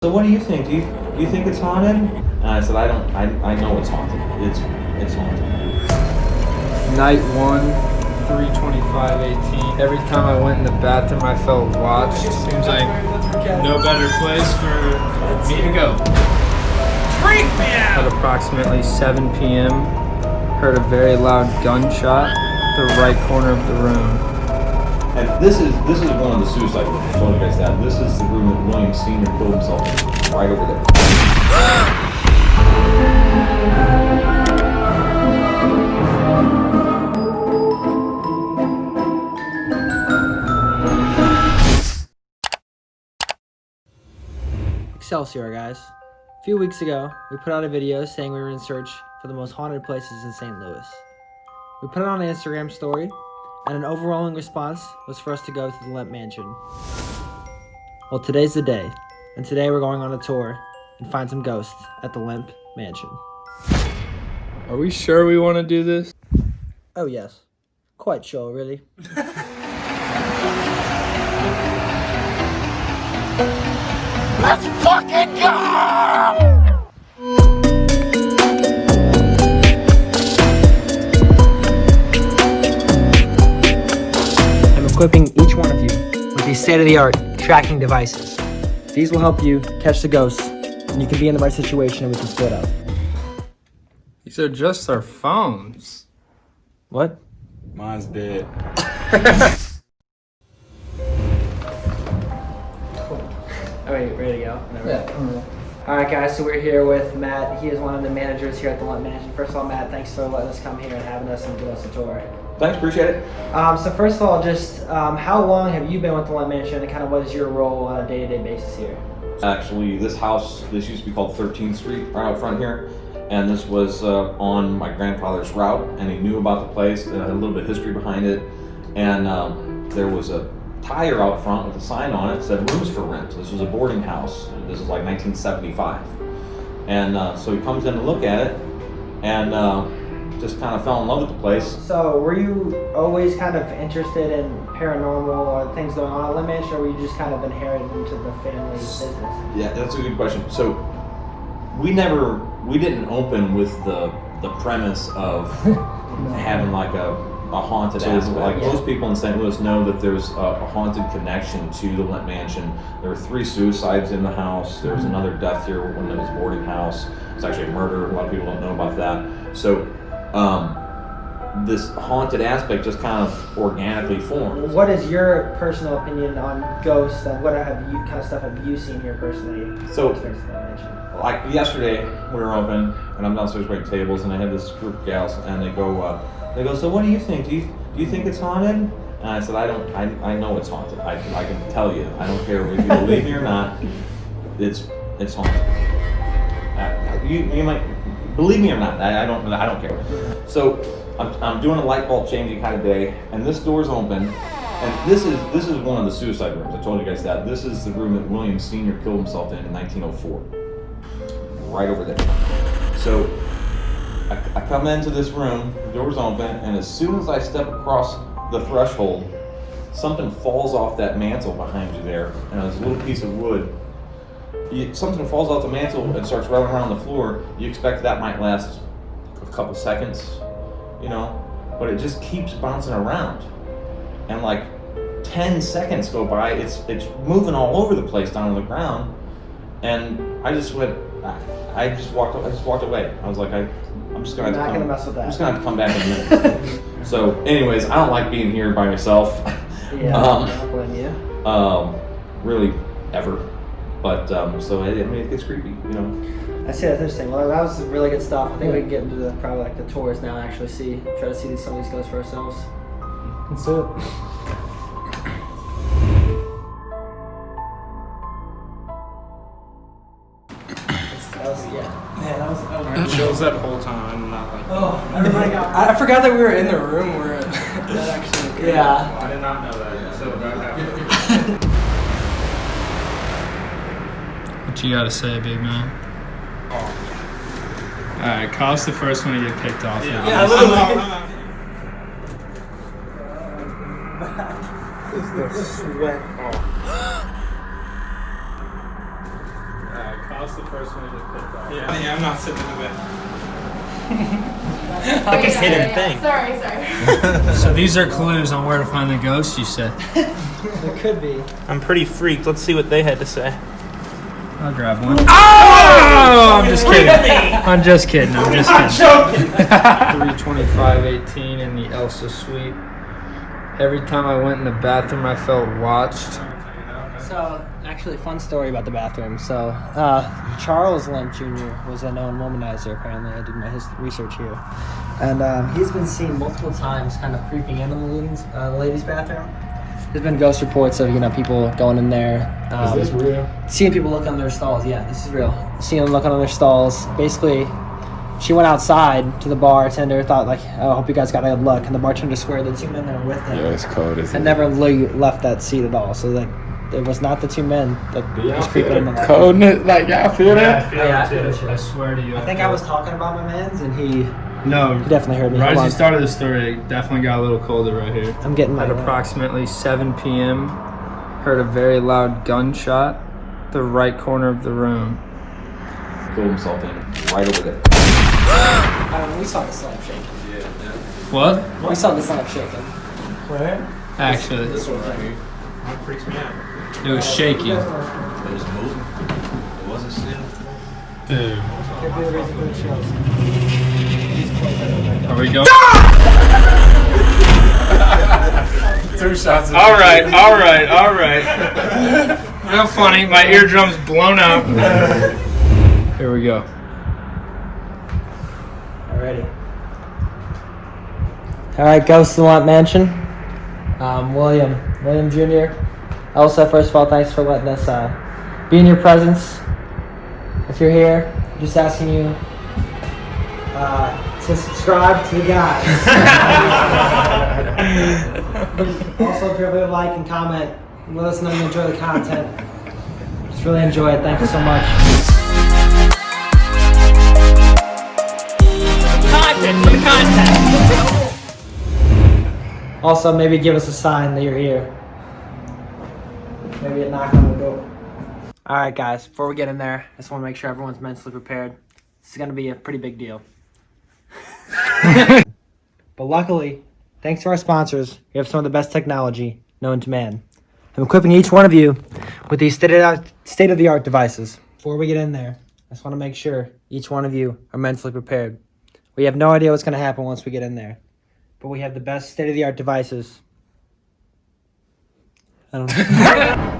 So what do you think? Do you think it's haunted? And I said, I know it's haunted. It's haunted. Night 1, 3/25/18. Every time I went in the bathroom, I felt watched. Seems like no better place for me to go. Freak me out! At approximately 7 p.m., heard a very loud gunshot at the right corner of the room. And this is one of the suicide rooms. I told you guys that. This is the room that William Sr. killed himself in, right over there. Excelsior, guys. A few weeks ago, we put out a video saying we were in search for the most haunted places in St. Louis. We put it on an Instagram story, and an overwhelming response was for us to go to the Lemp Mansion. Well, today's the day, and today we're going on a tour and find some ghosts at the Lemp Mansion. Are we sure we want to do this? Oh yes, quite sure, really. Let's fucking go! I'm equipping each one of you with these state-of-the-art tracking devices. These will help you catch the ghosts, and you can be in the right situation and we can split up. These are just our phones. What? Mine's dead. All right, ready to go? Yeah. All right, guys, so we're here with Matt. He is one of the managers here at the Lemp Mansion. First of all, Matt, thanks for letting us come here and having us and giving us a tour. Thanks, appreciate it. So first of all, just how long have you been with the Lemp Mansion, and kind of what is your role on a day-to-day basis here? Actually, this used to be called 13th Street, right out front here. And this was on my grandfather's route, and he knew about the place. It had a little bit of history behind it. And there was a tire out front with a sign on it that said rooms for rent. This was a boarding house. This is like 1975. And so he comes in to look at it, and just kind of fell in love with the place. So were you always kind of interested in paranormal or things going on at Lemp Mansion, or were you just kind of inherited into the family business? Yeah, that's a good question. So we didn't open with the premise of having like a haunted aspect. Like most people in St. Louis know that there's a haunted connection to the Lemp Mansion. There were 3 suicides in the house. There was another death here when it was a boarding house. It's actually a murder. A lot of people don't know about that. So this haunted aspect just kind of organically formed. What is your personal opinion on ghosts, and what kind of stuff have you seen here personally? So, at the Lemp Mansion? like yesterday, we were open, and I'm downstairs waiting tables, and I had this group of gals, and they go, so what do you think? Do you think it's haunted? And I said, I know it's haunted. I can tell you. I don't care if you believe me or not. It's haunted. You might believe me or not. I don't care. So I'm doing a light bulb changing kind of day, and this door's open, and this is one of the suicide rooms. I told you guys that. This is the room that William Sr. killed himself in 1904. Right over there. So I come into this room, the door's open, and as soon as I step across the threshold, something falls off that mantle behind you there, and there's a little piece of wood. Something falls off the mantle and starts rolling around the floor. You expect that might last a couple seconds, but it just keeps bouncing around. And like 10 seconds go by, it's moving all over the place down on the ground, and I just walked away. I was like, I'm just gonna have to mess with that. I'm just gonna have to come back in a minute. So, anyways, I don't like being here by myself. Yeah, I don't blame you. Really, ever. But so it gets creepy, I see, that's interesting. Well, that was really good stuff. I think we can get into the tours now and actually try to see some of these ghosts for ourselves. That's it. Chills that whole time. Not like. Oh, everybody got. I forgot that we were in the room where that actually occurred. Yeah. I did not know that. So that happened. What you gotta say, big man? Alright, Kyle's the first one to get picked off. Yeah, literally. The sweat off. That's the first one to pick up. Yeah, I'm not sitting in the bed. Like a hidden thing. Sorry. So these are clues on where to find the ghost, you said? There could be. I'm pretty freaked. Let's see what they had to say. I'll grab one. Oh! I'm just kidding. I'm just kidding. I'm just kidding. 32518 in the Elsa suite. Every time I went in the bathroom, I felt watched. So, actually, fun story about the bathroom. So, Charles Lemp Jr. was a known womanizer, apparently. I did my research here. And he's been seen multiple times kind of creeping into the ladies' bathroom. There's been ghost reports of, people going in there. Is this real? Seeing people look on their stalls. Yeah, this is real. Seeing them look on their stalls. Basically, she went outside to the bartender, thought like, oh, I hope you guys got a good luck. And the bartender swear the two men that were with him Yeah, it's cold, isn't had it? never left that seat at all. So, like, it was not the two men that was creeping in the Coldness, like, y'all feel that? Yeah, I feel it, I swear to you. I think I was talking about my mans, and he No. definitely heard me. Right Hold as on. you started the story, it definitely got a little colder right here. I'm getting my At approximately 7 p.m., heard a very loud gunshot, the right corner of the room. Killed himself in right over there. we saw the slab shaking. What? We saw the slab shaking. Where? Actually, This one right here. That freaks me out. it was shaking. It was moving. It wasn't still. Dude. Could be the reason for the chills. Are we going? 2 shots. All right. Real funny. My eardrum's blown out. Here we go. Alrighty. Alright, Ghost in the Lemp Mansion. William Jr. Elsa, first of all, thanks for letting us be in your presence. If you're here, just asking you to subscribe to the guys. Also, if you're able to like and comment, let us know you enjoy the content. Just really enjoy it. Thank you so much. Also, maybe give us a sign that you're here. Maybe a knock on the door. Alright guys, before we get in there, I just want to make sure everyone's mentally prepared. This is going to be a pretty big deal. But luckily, thanks to our sponsors, we have some of the best technology known to man. I'm equipping each one of you with these state-of-the-art devices. Before we get in there, I just want to make sure each one of you are mentally prepared. We have no idea what's going to happen once we get in there. But we have the best state-of-the-art devices. I don't know.